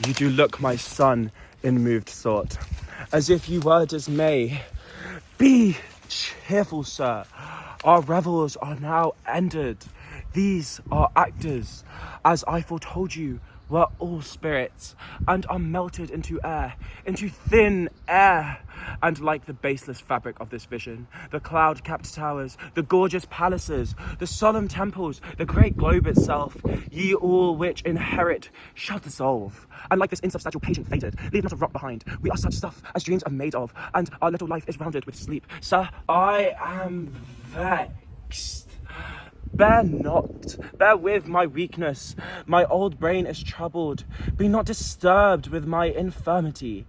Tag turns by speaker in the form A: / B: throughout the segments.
A: You do look, my son, in moved sort, as if you were dismay. Be cheerful, sir. Our revels are now ended. These are actors, as I foretold you, were all spirits, and are melted into air, into thin air. And like the baseless fabric of this vision, the cloud-capped towers, the gorgeous palaces, the solemn temples, the great globe itself, ye all which inherit shall dissolve. And like this insubstantial patient fated, leave not a rock behind. We are such stuff as dreams are made of, and our little life is rounded with sleep. Sir, I am vexed. Bear not, bear with my weakness. My old brain is troubled. Be not disturbed with my infirmity.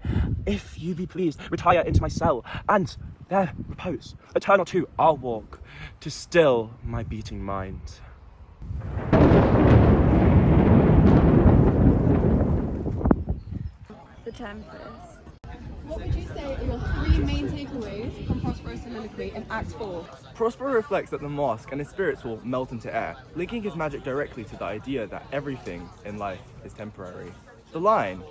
A: If you be pleased, retire into my cell, and there repose. A turn or two I'll walk, to still my beating mind.
B: The Tempest.
C: What would you say are your three main takeaways from Prospero's soliloquy in Act 4?
D: Prospero reflects that the mask and his spirits will melt into air, linking his magic directly to the idea that everything in life is temporary. The line,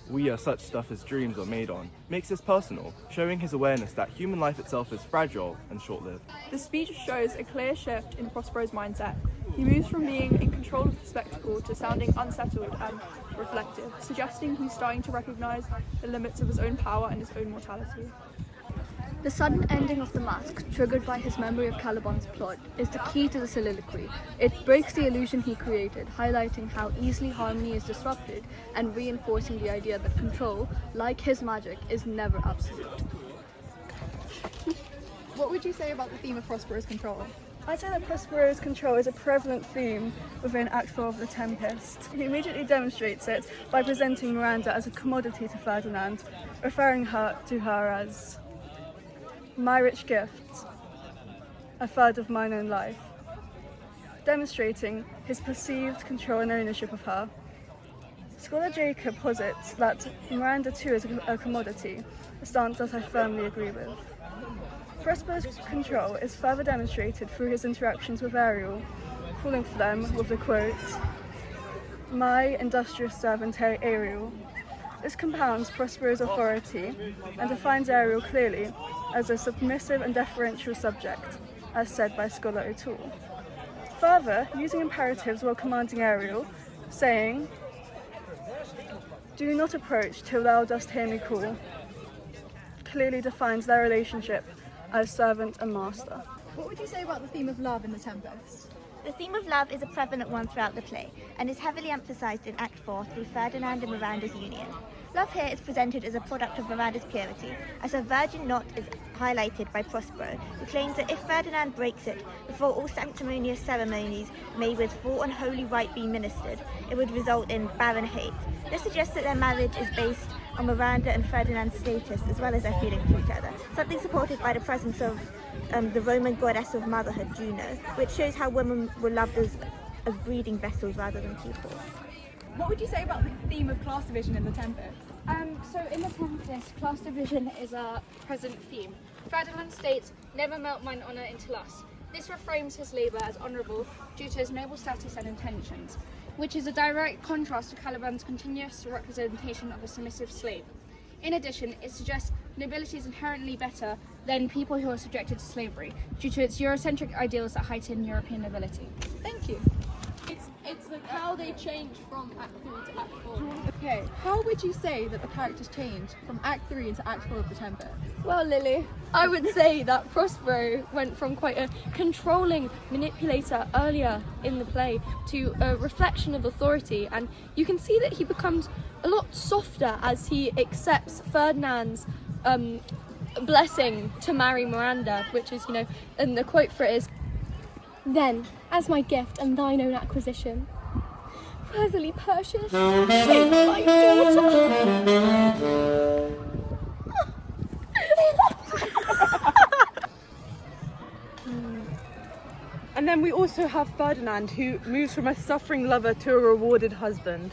D: "We are such stuff as dreams are made on," makes this personal, showing his awareness that human life itself is fragile and short-lived.
B: The speech shows a clear shift in Prospero's mindset. He moves from being in control of the spectacle to sounding unsettled and reflective, suggesting he's starting to recognise the limits of his own power and his own mortality.
E: The sudden ending of the mask, triggered by his memory of Caliban's plot, is the key to the soliloquy. It breaks the illusion he created, highlighting how easily harmony is disrupted and reinforcing the idea that control, like his magic, is never absolute.
C: What would you say about the theme of Prospero's control?
E: I'd say that Prospero's control is a prevalent theme within Act 4 of The Tempest. He immediately demonstrates it by presenting Miranda as a commodity to Ferdinand, referring to her as my rich gift, a third of mine own life, demonstrating his perceived control and ownership of her. Scholar Jacob posits that Miranda too is a commodity, a stance that I firmly agree with. Prospero's control is further demonstrated through his interactions with Ariel, calling for them with the quote, "My industrious servant Ariel." This compounds Prospero's authority and defines Ariel clearly as a submissive and deferential subject, as said by scholar O'Toole. Further, using imperatives while commanding Ariel, saying, "Do not approach till thou dost hear me call," clearly defines their relationship as servant and master.
C: What would you say about the theme of love in The Tempest?
F: The theme of love is a prevalent one throughout the play, and is heavily emphasised in Act 4 through Ferdinand and Miranda's union. Love here is presented as a product of Miranda's purity, as her virgin knot is highlighted by Prospero, who claims that if Ferdinand breaks it before all sanctimonious ceremonies may with full and holy rite be ministered, it would result in barren hate. This suggests that their marriage is based on Miranda and Ferdinand's status as well as their feeling for each other, something supported by the presence of the Roman goddess of motherhood, Juno, which shows how women were loved as breeding vessels rather than people.
C: What would you say about the theme of class division in The Tempest?
G: So in The Tempest, class division is a present theme. Ferdinand states, "Never melt mine honour into lust." This reframes his labour as honourable due to his noble status and intentions, which is a direct contrast to Caliban's continuous representation of a submissive slave. In addition, it suggests nobility is inherently better than people who are subjected to slavery, due to its Eurocentric ideals that heighten European nobility.
C: Thank you. It's like how they change from Act 3 to Act 4. Okay, how would you say that the characters change from Act 3 into Act 4 of The Tempest?
E: Well, Lily, I would say that Prospero went from quite a controlling manipulator earlier in the play to a reflection of authority, and you can see that he becomes a lot softer as he accepts Ferdinand's blessing to marry Miranda, which is, and the quote for it is, "Then, as my gift and thine own acquisition, worthily purchased, take my daughter."
H: And then we also have Ferdinand, who moves from a suffering lover to a rewarded husband.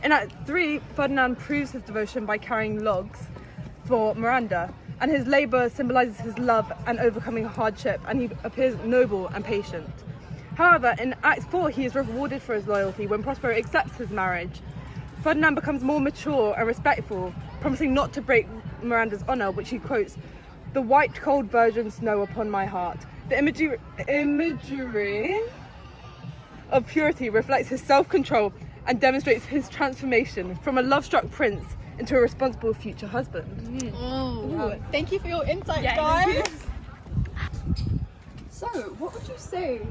H: In Act 3, Ferdinand proves his devotion by carrying logs for Miranda, and his labour symbolises his love and overcoming hardship, and he appears noble and patient. However, in Act 4, he is rewarded for his loyalty when Prospero accepts his marriage. Ferdinand becomes more mature and respectful, promising not to break Miranda's honour, which he quotes, "The white cold virgin snow upon my heart." The imagery of purity reflects his self-control and demonstrates his transformation from a love-struck prince into a responsible future husband.
C: Ooh, thank you for your insights, guys. So, what would you say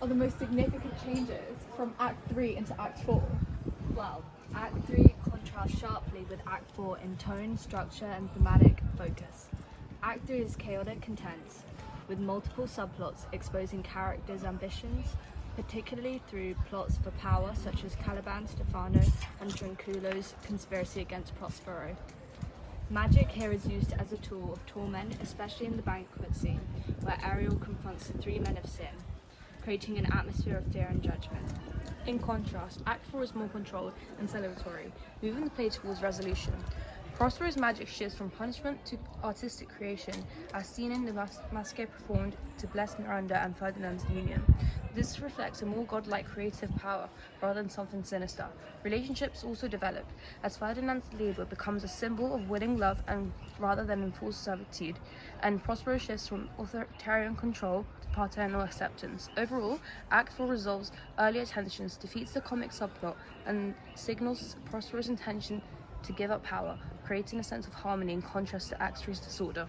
C: are the most significant changes from Act 3 into Act 4?
I: Well, Act 3 contrasts sharply with Act 4 in tone, structure and thematic focus. Act 3 is chaotic and tense, with multiple subplots exposing characters' ambitions, particularly through plots for power such as Caliban, Stefano and Trinculo's conspiracy against Prospero. Magic here is used as a tool of torment, especially in the banquet scene, where Ariel confronts the three men of sin, creating an atmosphere of fear and judgment.
J: In contrast, Act 4 is more controlled and celebratory, moving the play towards resolution. Prospero's magic shifts from punishment to artistic creation, as seen in the massacre performed to bless Miranda and Ferdinand's union. This reflects a more godlike creative power rather than something sinister. Relationships also develop, as Ferdinand's labor becomes a symbol of winning love and rather than enforced servitude, and Prospero shifts from authoritarian control to paternal acceptance. Overall, Act 4 resolves earlier tensions, defeats the comic subplot, and signals Prospero's intention to give up power, creating a sense of harmony in contrast to Act 3's disorder.